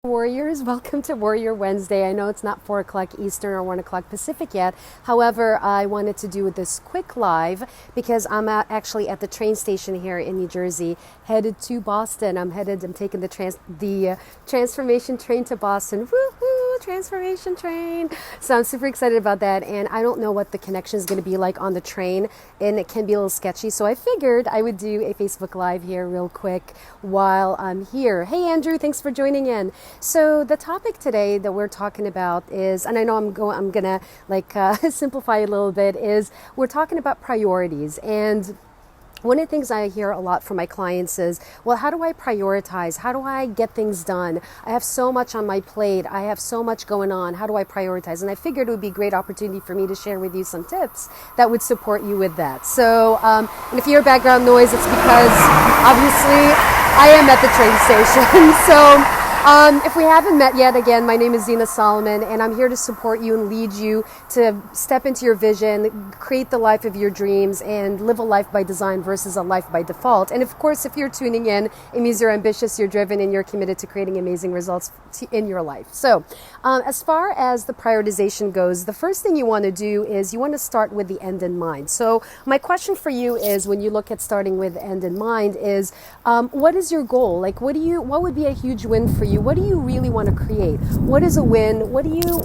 Warriors, welcome to Warrior Wednesday. I know it's not 4 o'clock Eastern or 1 o'clock Pacific yet. However, I wanted to do this quick live because I'm actually at the train station here in New Jersey, headed to Boston. I'm taking the transformation train to Boston. Woohoo, transformation train. So I'm super excited about that. And I don't know what the connection is going to be like on the train, and it can be a little sketchy. So I figured I would do a Facebook Live here real quick while I'm here. Hey, Andrew, thanks for joining in. So the topic today that we're talking about is, and I know I'm gonna simplify it a little bit, is we're talking about priorities. And one of the things I hear a lot from my clients is, well, how do I prioritize? How do I get things done? I have so much on my plate. I have so much going on. How do I prioritize? And I figured it would be a great opportunity for me to share with you some tips that would support you with that. So, and if you hear background noise, it's because obviously I am at the train station. So, if we haven't met yet, again, my name is Zena Solomon, and I'm here to support you and lead you to step into your vision, create the life of your dreams, and live a life by design versus a life by default. And of course, if you're tuning in, it means you're ambitious, you're driven, and you're committed to creating amazing results in your life. So, as far as the prioritization goes, the first thing you want to do is you want to start with the end in mind. So, my question for you is, when you look at starting with end in mind, is what is your goal? Like, what would be a huge win for you? What do you really want to create? What is a win? What do you,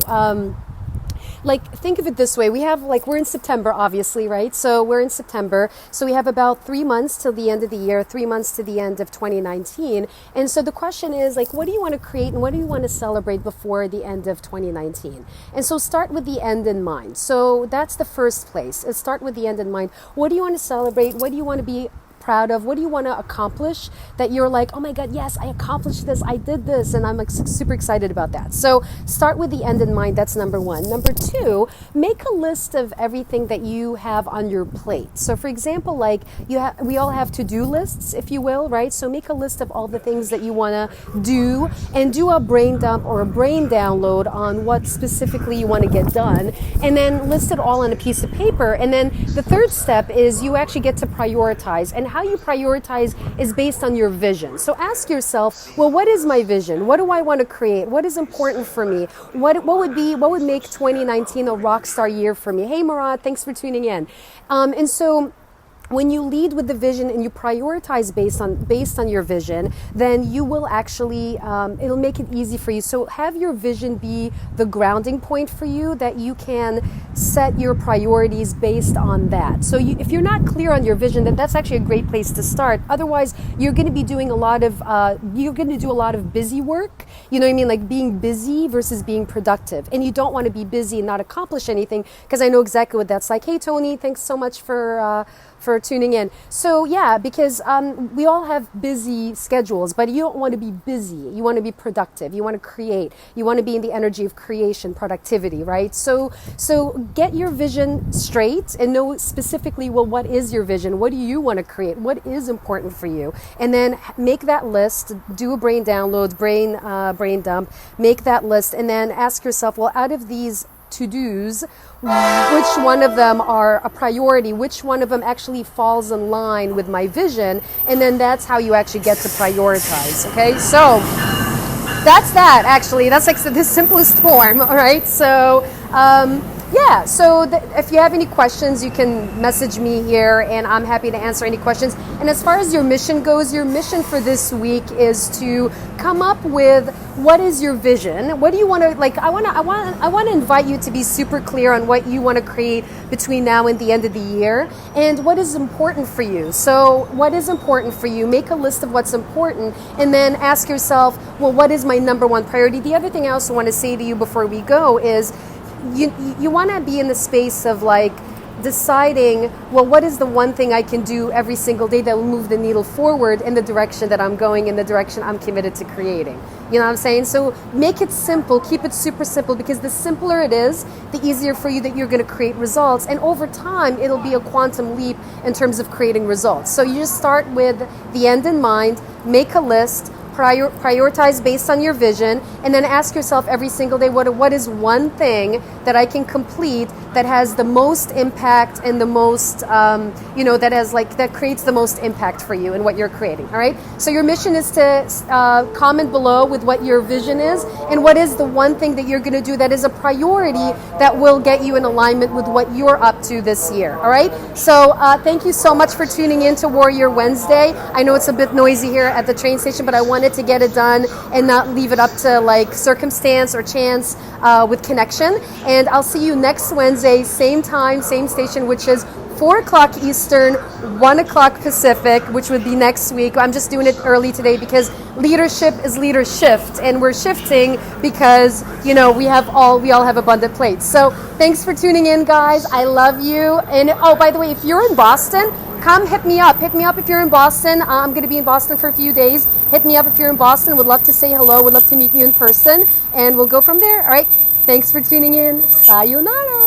think of it this way. We're in September, obviously, right? So we're in September. So we have about 3 months till the end of the year, 3 months to the end of 2019. And so the question is, what do you want to create and what do you want to celebrate before the end of 2019? And so start with the end in mind. So that's the first place. Start with the end in mind. What do you want to celebrate? What do you want to be proud of? What do you want to accomplish that you're like, oh my God, yes, I accomplished this, I did this, and I'm super excited about that. So start with the end in mind. That's number one. Number two, make a list of everything that you have on your plate. So for example, we all have to-do lists, if you will, right? So make a list of all the things that you want to do and do a brain dump or a brain download on what specifically you want to get done, and then list it all on a piece of paper. And then the third step is you actually get to prioritize, and how you prioritize is based on your vision. So ask yourself, well, what is my vision? What do I want to create? What is important for me? What would make 2019 a rock star year for me? Hey, Murad, thanks for tuning in. And so when you lead with the vision and you prioritize based on your vision, then you will actually, it'll make it easy for you. So have your vision be the grounding point for you, that you can set your priorities based on that. So if you're not clear on your vision, then that's actually a great place to start. Otherwise, you're going to be doing you're going to do a lot of busy work. You know what I mean? Like being busy versus being productive. And you don't want to be busy and not accomplish anything, because I know exactly what that's like. Hey, Tony, thanks so much for tuning in. So yeah, because we all have busy schedules, but you don't want to be busy. You want to be productive. You want to create. You want to be in the energy of creation, productivity, right? So get your vision straight and know specifically, well, what is your vision? What do you want to create? What is important for you? And then make that list, do a brain download, brain dump, make that list, and then ask yourself, well, out of these to-dos, which one of them are a priority, which one of them actually falls in line with my vision, and then that's how you actually get to prioritize. Okay, so that's that. Actually, that's like the simplest form. All right, so if you have any questions, you can message me here, and I'm happy to answer any questions. And as far as your mission goes, your mission for this week is to come up with, what is your vision? What do you want to, I want to invite you to be super clear on what you want to create between now and the end of the year, and what is important for you. So what is important for you? Make a list of what's important, and then ask yourself, well, what is my number one priority? The other thing I also want to say to you before we go is, you want to be in the space of deciding, well, what is the one thing I can do every single day that will move the needle forward in the direction that I'm going, in the direction I'm committed to creating. You know what I'm saying? So make it simple, keep it super simple, because the simpler it is, the easier for you that you're going to create results. And over time, it'll be a quantum leap in terms of creating results. So you just start with the end in mind, make a list, prioritize based on your vision, and then ask yourself every single day, what is one thing that I can complete that has the most impact and the most, that creates the most impact for you and what you're creating. All right. So your mission is to comment below with what your vision is and what is the one thing that you're going to do that is a priority that will get you in alignment with what you're up to this year. All right. So thank you so much for tuning in to Warrior Wednesday. I know it's a bit noisy here at the train station, but I wanted to get it done and not leave it up to like circumstance or chance with connection. And I'll see you next Wednesday, same time, same station, which is 4 o'clock Eastern, 1 o'clock Pacific, which would be next week. I'm just doing it early today because leadership is leader shift, and we're shifting because, we all have abundant plates. So thanks for tuning in, guys. I love you. And oh, by the way, if you're in Boston, come hit me up. Hit me up if you're in Boston. I'm going to be in Boston for a few days. Hit me up if you're in Boston. Would love to say hello. Would love to meet you in person, and we'll go from there. All right. Thanks for tuning in. Sayonara.